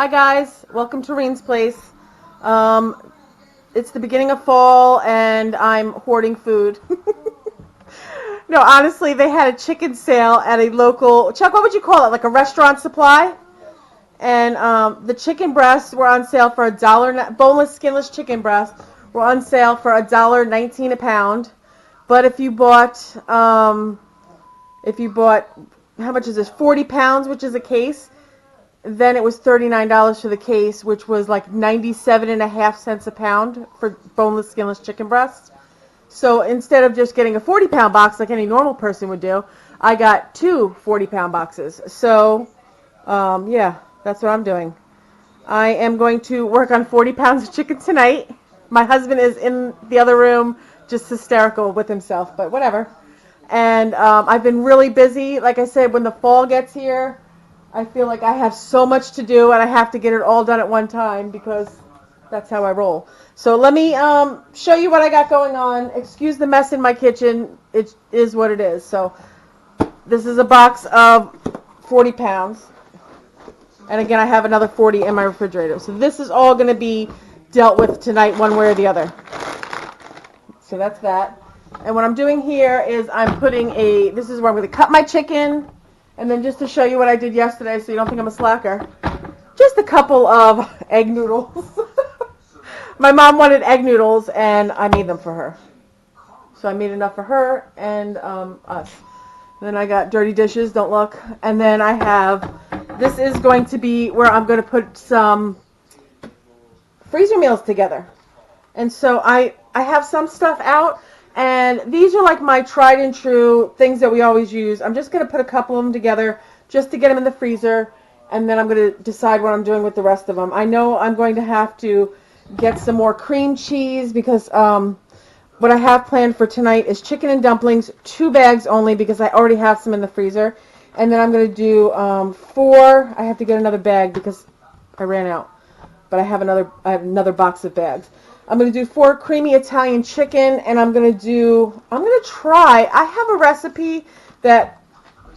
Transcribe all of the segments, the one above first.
Hi guys, welcome to Reen's Place. It's the beginning of fall and I'm hoarding food. No, honestly, they had a chicken sale at a local, Chuck, what would you call it? Like a restaurant supply? And the chicken breasts were on sale for $1, boneless, skinless chicken breasts were on sale for $1.19 a pound. But if you bought, how much is this? 40 pounds, which is a case. Then it was $39 for the case, which was like 97.5 cents a pound for boneless, skinless chicken breasts. So instead of just getting a 40-pound box like any normal person would do, I got two 40-pound boxes. So, yeah, that's what I'm doing. I am going to work on 40 pounds of chicken tonight. My husband is in the other room just hysterical with himself, but whatever. And I've been really busy. Like I said, when the fall gets here, I feel like I have so much to do and I have to get it all done at one time because that's how I roll. So let me show you what I got going on. Excuse the mess in my kitchen. It is what it is. So this is a box of 40 pounds. And again, I have another 40 in my refrigerator. So this is all going to be dealt with tonight one way or the other. So that's that. And what I'm doing here is I'm putting this is where I'm going to cut my chicken. And then just to show you what I did yesterday so you don't think I'm a slacker, just a couple of egg noodles. My mom wanted egg noodles and I made them for her. So I made enough for her and us. And then I got dirty dishes, don't look. And then I have, this is going to be where I'm going to put some freezer meals together. And so I have some stuff out. And these are like my tried and true things that we always use. I'm just going to put a couple of them together just to get them in the freezer. And then I'm going to decide what I'm doing with the rest of them. I know I'm going to have to get some more cream cheese because what I have planned for tonight is chicken and dumplings, 2 bags only because I already have some in the freezer. And then I'm going to do 4. I have to get another bag because I ran out. But I have another box of bags. I'm going to do 4 creamy Italian chicken, and I'm going to try, I have a recipe that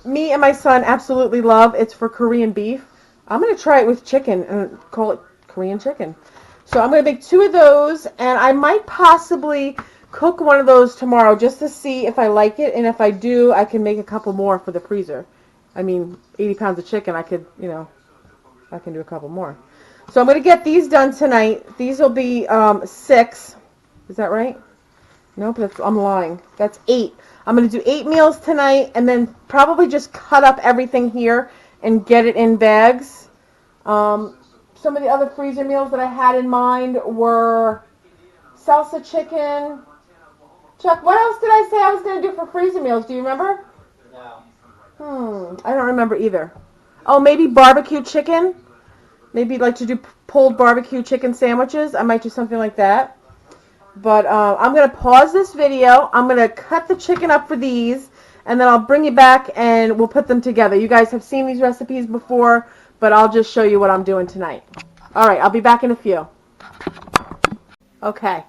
me and my son absolutely love. It's for Korean beef. I'm going to try it with chicken and call it Korean chicken. So I'm going to make 2 of those, and I might possibly cook one of those tomorrow just to see if I like it, and if I do, I can make a couple more for the freezer. I mean, 80 pounds of chicken, I can do a couple more. So I'm going to get these done tonight. These will be 6. Is that right? Nope, I'm lying. That's 8. I'm going to do 8 meals tonight and then probably just cut up everything here and get it in bags. Some of the other freezer meals that I had in mind were salsa chicken. Chuck, what else did I say I was going to do for freezer meals? Do you remember? No. I don't remember either. Oh, maybe barbecue chicken? Maybe like to do pulled barbecue chicken sandwiches. I might do something like that. But I'm going to pause this video. I'm going to cut the chicken up for these. And then I'll bring you back and we'll put them together. You guys have seen these recipes before. But I'll just show you what I'm doing tonight. Alright, I'll be back in a few. Okay.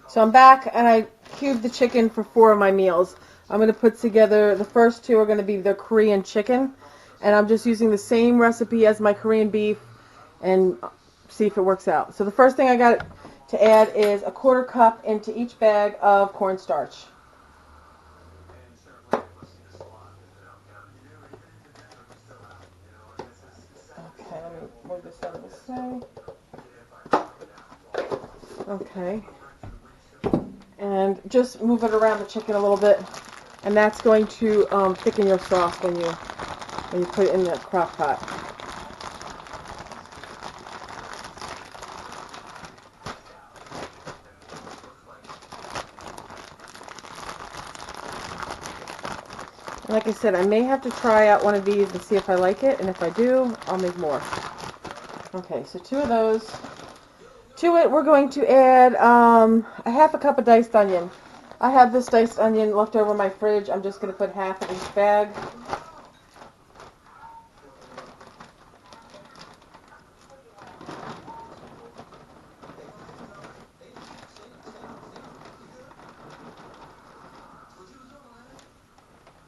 So I'm back and I cubed the chicken for 4 of my meals. I'm going to put together, the first 2 are going to be the Korean chicken. And I'm just using the same recipe as my Korean beef. And see if it works out. So the first thing I got to add is a 1/4 cup into each bag of cornstarch. Okay, let me move this out of the way. Okay. And just move it around the chicken a little bit. And that's going to thicken your sauce when you put it in the crock pot. Like I said, I may have to try out one of these and see if I like it, and if I do, I'll make more. Okay, so 2 of those. To it, we're going to add a 1/2 cup of diced onion. I have this diced onion left over in my fridge. I'm just going to put 1/2 in each bag.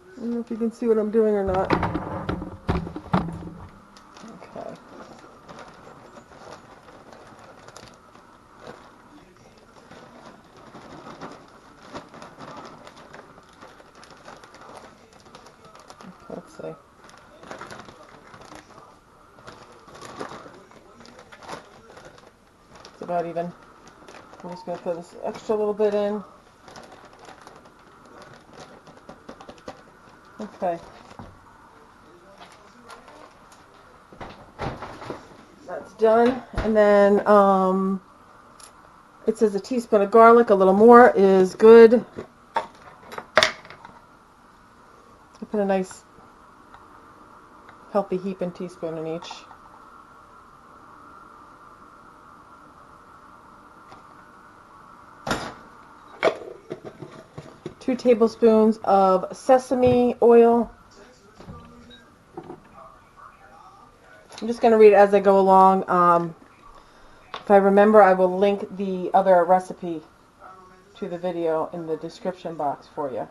I don't know if you can see what I'm doing or not. Okay. about even. I'm just going to throw this extra little bit in. Okay. That's done. And then it says a teaspoon of garlic. A little more is good. I put a nice healthy heaping teaspoon in each. Two tablespoons of sesame oil. I'm just going to read it as I go along. If I remember, I will link the other recipe to the video in the description box for you.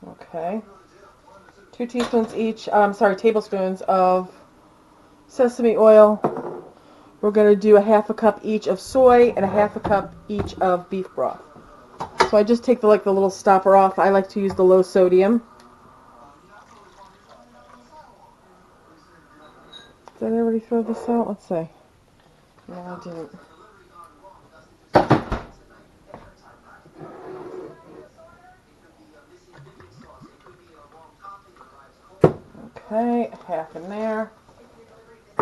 Okay. 2 teaspoons each, tablespoons of sesame oil. We're going to do a half a cup each of soy and a half a cup each of beef broth. So I just take the little stopper off. I like to use the low sodium. Did I already throw this out? Let's see. No, I didn't. Okay, half in there.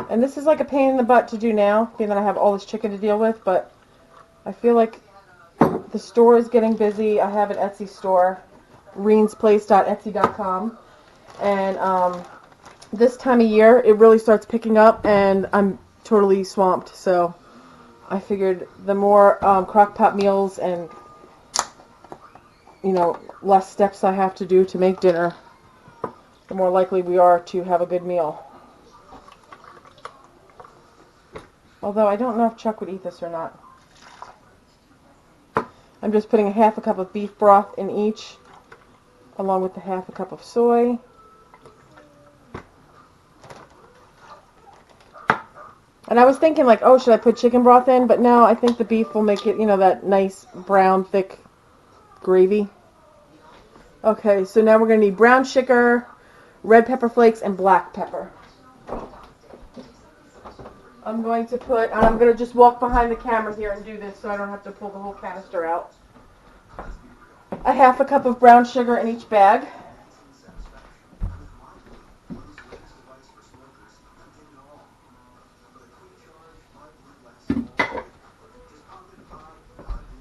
And this is like a pain in the butt to do now, being that I have all this chicken to deal with, but I feel like the store is getting busy. I have an Etsy store, reensplace.etsy.com, and this time of year it really starts picking up, and I'm totally swamped. So I figured the more crock pot meals and less steps I have to do to make dinner, the more likely we are to have a good meal. Although I don't know if Chuck would eat this or not. I'm just putting a half a cup of beef broth in each, along with the half a cup of soy. And I was thinking oh, should I put chicken broth in? But no, I think the beef will make it, that nice brown, thick gravy. Okay, so now we're going to need brown sugar, red pepper flakes, and black pepper. I'm going to just walk behind the camera here and do this so I don't have to pull the whole canister out. A half a cup of brown sugar in each bag.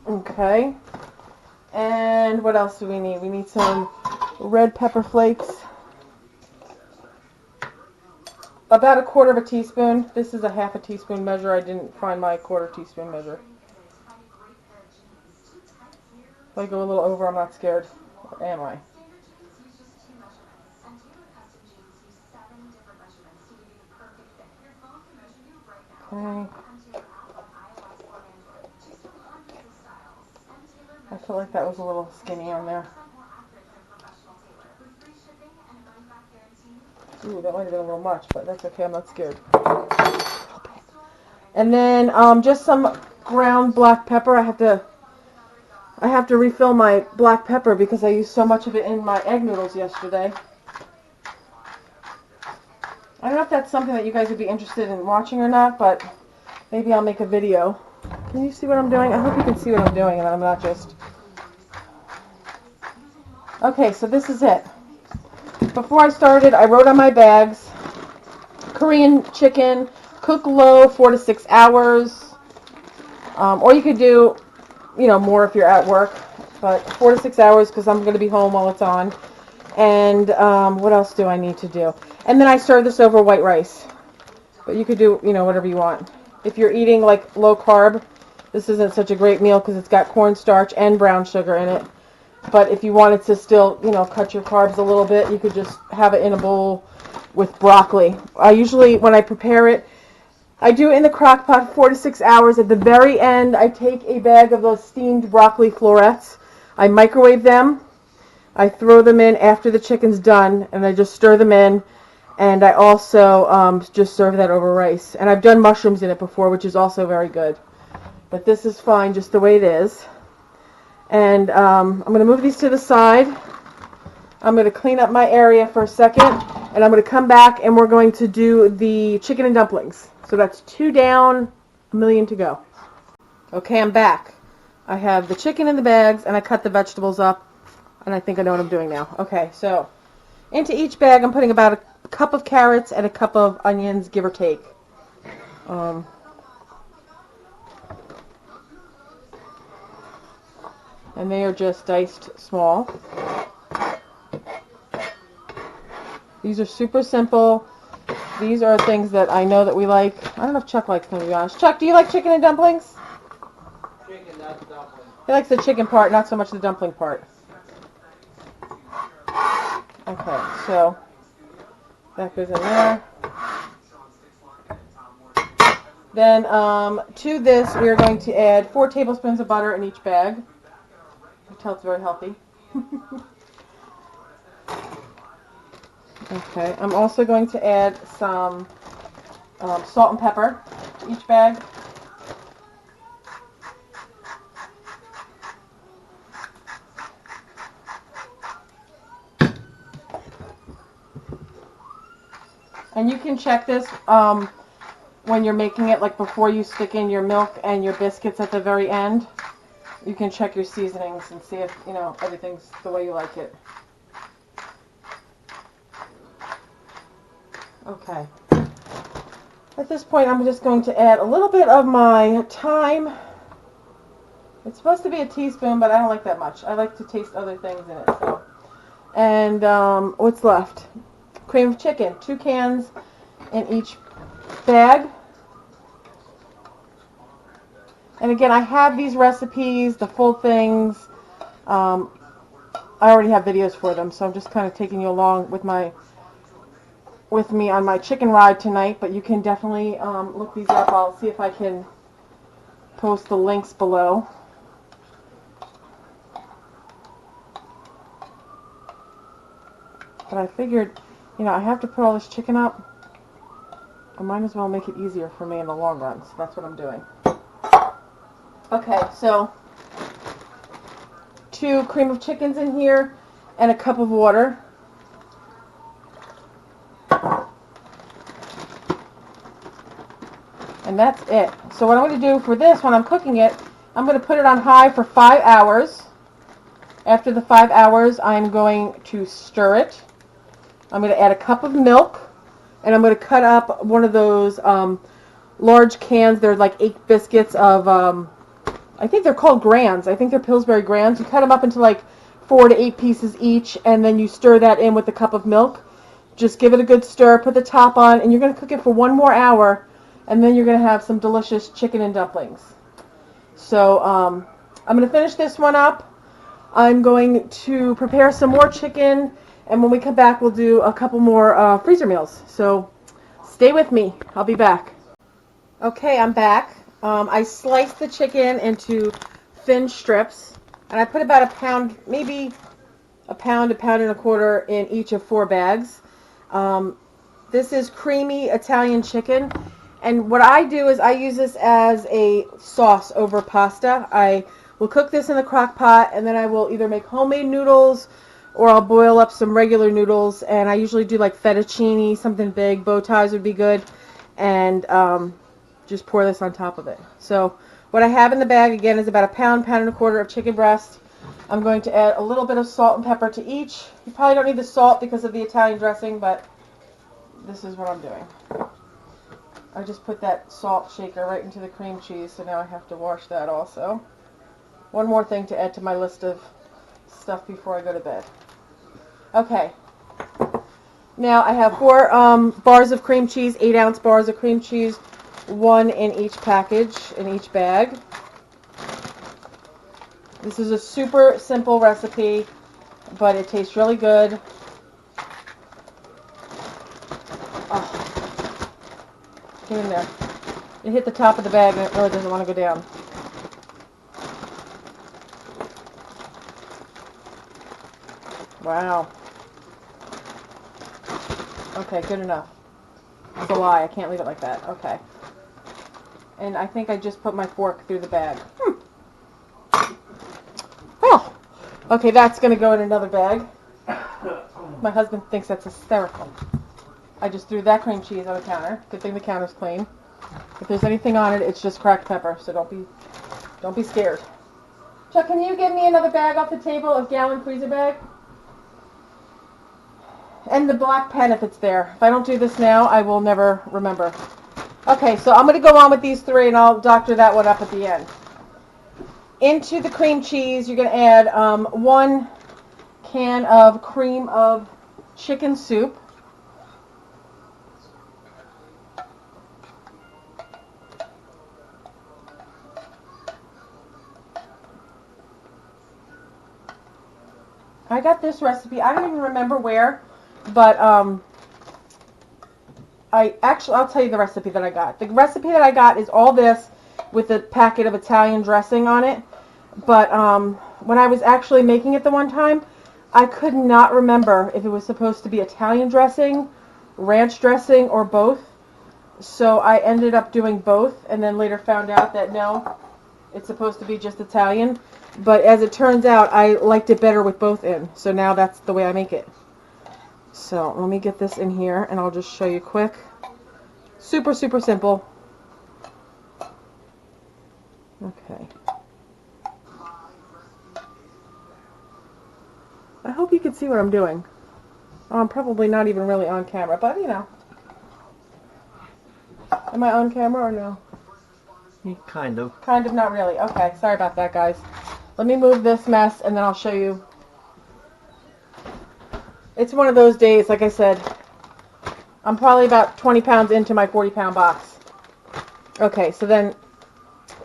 Okay. And what else do we need? We need some red pepper flakes. About a quarter of a teaspoon. This is a half a teaspoon measure. I didn't find my quarter teaspoon measure. If I go a little over, I'm not scared. Or am I? Okay. I feel like that was a little skinny on there. Ooh, that might have been a little much, but that's okay. I'm not scared. And then just some ground black pepper. I have to refill my black pepper because I used so much of it in my egg noodles yesterday. I don't know if that's something that you guys would be interested in watching or not, but maybe I'll make a video. Can you see what I'm doing? I hope you can see what I'm doing and I'm not just... Okay, so this is it. Before I started, I wrote on my bags, Korean chicken, cook low 4 to 6 hours. Or you could do, more if you're at work. But 4 to 6 hours because I'm going to be home while it's on. And what else do I need to do? And then I serve this over white rice. But you could do, whatever you want. If you're eating low carb, this isn't such a great meal because it's got cornstarch and brown sugar in it. But if you wanted to still, cut your carbs a little bit, you could just have it in a bowl with broccoli. I usually, when I prepare it, I do it in the crock pot 4 to 6 hours. At the very end, I take a bag of those steamed broccoli florets. I microwave them. I throw them in after the chicken's done, and I just stir them in. And I also just serve that over rice. And I've done mushrooms in it before, which is also very good. But this is fine just the way it is. And I'm going to move these to the side. I'm going to clean up my area for a second, and I'm going to come back and we're going to do the chicken and dumplings. So that's 2 down, 1,000,000 to go. Okay, I'm back. I have the chicken in the bags, and I cut the vegetables up, and I think I know what I'm doing now. Okay, so into each bag I'm putting about a cup of carrots and a cup of onions, give or take. And they are just diced small. These are super simple. These are things that I know that we like. I don't know if Chuck likes them, to be honest. Chuck, do you like chicken and dumplings? Chicken, not dumpling. He likes the chicken part, not so much the dumpling part. Okay, so that goes in there. Then to this, we are going to add 4 tablespoons of butter in each bag. You can tell it's very healthy. Okay, I'm also going to add some salt and pepper to each bag. And you can check this when you're making it, like before you stick in your milk and your biscuits at the very end. You can check your seasonings and see if, everything's the way you like it. Okay. At this point, I'm just going to add a little bit of my thyme. It's supposed to be a teaspoon, but I don't like that much. I like to taste other things in it. So. And what's left? Cream of chicken. 2 cans in each bag. And again, I have these recipes, the full things. I already have videos for them, so I'm just kind of taking you along with me on my chicken ride tonight. But you can definitely look these up. I'll see if I can post the links below. But I figured, I have to put all this chicken up. I might as well make it easier for me in the long run. So that's what I'm doing. Okay, so 2 cream of chickens in here and a cup of water. And that's it. So what I'm going to do for this, when I'm cooking it, I'm going to put it on high for 5 hours. After the 5 hours, I'm going to stir it. I'm going to add a cup of milk, and I'm going to cut up one of those large cans. They're like 8 biscuits of, I think they're called Grands. I think they're Pillsbury Grands. You cut them up into like 4 to 8 pieces each, and then you stir that in with a cup of milk. Just give it a good stir, put the top on, and you're going to cook it for 1 more hour, and then you're going to have some delicious chicken and dumplings. So I'm going to finish this one up. I'm going to prepare some more chicken, and when we come back, we'll do a couple more freezer meals. So stay with me. I'll be back. Okay, I'm back. I sliced the chicken into thin strips, and I put about a pound, maybe a pound and a quarter in each of 4 bags. This is creamy Italian chicken, and what I do is I use this as a sauce over pasta. I will cook this in the crock pot, and then I will either make homemade noodles or I'll boil up some regular noodles, and I usually do like fettuccine, something big. Bow ties would be good, and just pour this on top of it. So what I have in the bag, again, is about a pound and a quarter of chicken breast. I'm going to add a little bit of salt and pepper to each. You probably don't need the salt because of the Italian dressing, but this is what I'm doing. I just put that salt shaker right into the cream cheese, so now I have to wash that also. One more thing to add to my list of stuff before I go to bed. Okay. Now I have 4 bars of cream cheese, 8-ounce bars of cream cheese, 1 in each package, in each bag. This is a super simple recipe, but it tastes really good. Oh. Get in there. It hit the top of the bag and it really doesn't want to go down. Wow. Okay, good enough. That's a lie. I can't leave it like that. Okay. And I think I just put my fork through the bag. Oh. Okay, that's going to go in another bag. My husband thinks that's hysterical. I just threw that cream cheese on the counter. Good thing the counter's clean. If there's anything on it, it's just cracked pepper, so don't be scared. Chuck, can you get me another bag off the table, a gallon freezer bag? And the black pen if it's there. If I don't do this now, I will never remember. Okay, so I'm going to go on with these three, and I'll doctor that one up at the end. Into the cream cheese, you're going to add 1 can of cream of chicken soup. I got this recipe. I don't even remember where, but I'll tell you the recipe that I got. The recipe that I got is all this with a packet of Italian dressing on it. But when I was actually making it the one time, I could not remember if it was supposed to be Italian dressing, ranch dressing, or both. So I ended up doing both, and then later found out that no, it's supposed to be just Italian. But as it turns out, I liked it better with both in. So now that's the way I make it. So let me get this in here, and I'll just show you quick. Super, super simple. Okay. I hope you can see what I'm doing. I'm probably not even really on camera, but you know. Am I on camera or no? Kind of. Kind of, not really. Okay, sorry about that, guys. Let me move this mess, and then I'll show you. It's one of those days, like I said. I'm probably about 20 pounds into my 40-pound box. Okay, so then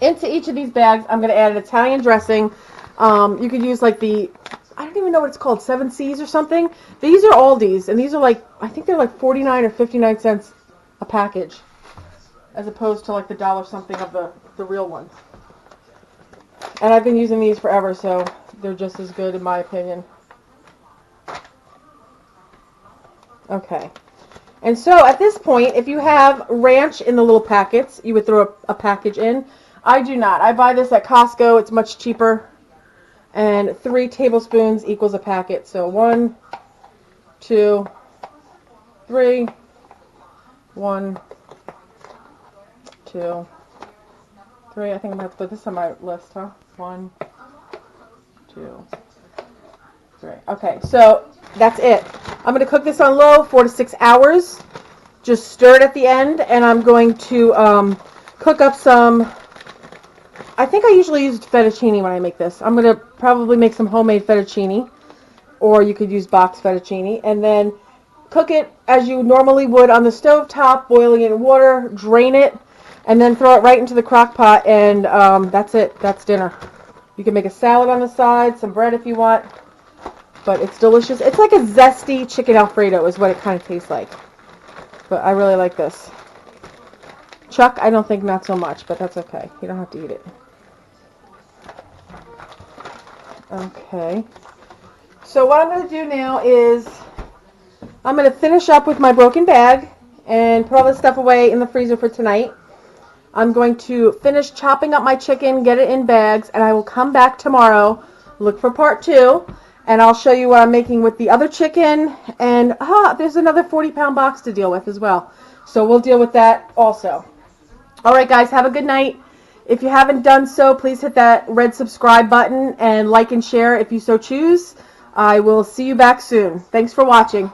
into each of these bags, I'm going to add an Italian dressing. You could use like the, I don't even know what it's called, 7 C's or something. These are Aldi's, and these are like, I think they're like 49 or 59 cents a package, as opposed to like the dollar something of the real ones. And I've been using these forever, so they're just as good in my opinion. Okay. And so at this point, if you have ranch in the little packets, you would throw a package in. I do not. I buy this at Costco. It's much cheaper. And 3 tablespoons equals a packet. So 1, 2, 3. 1, 2, 3. I think I'm going to have to put this on my list, huh? 1, 2, 3. Okay, so that's it. I'm going to cook this on low 4 to 6 hours. Just stir it at the end, and I'm going to cook up some. I think I usually use fettuccine when I make this. I'm going to probably make some homemade fettuccine, or you could use box fettuccine, and then cook it as you normally would on the stove top, boiling it in water, drain it, and then throw it right into the crock pot, and that's it. That's dinner. You can make a salad on the side, some bread if you want, but it's delicious. It's like a zesty chicken Alfredo is what it kind of tastes like, but I really like this. Chuck, I don't think not so much, but that's okay. You don't have to eat it. Okay. So what I'm going to do now is I'm going to finish up with my broken bag and put all this stuff away in the freezer for tonight. I'm going to finish chopping up my chicken, get it in bags, and I will come back tomorrow, look for part 2, and I'll show you what I'm making with the other chicken. And there's another 40-pound box to deal with as well. So we'll deal with that also. All right, guys, have a good night. If you haven't done so, please hit that red subscribe button and like and share if you so choose. I will see you back soon. Thanks for watching.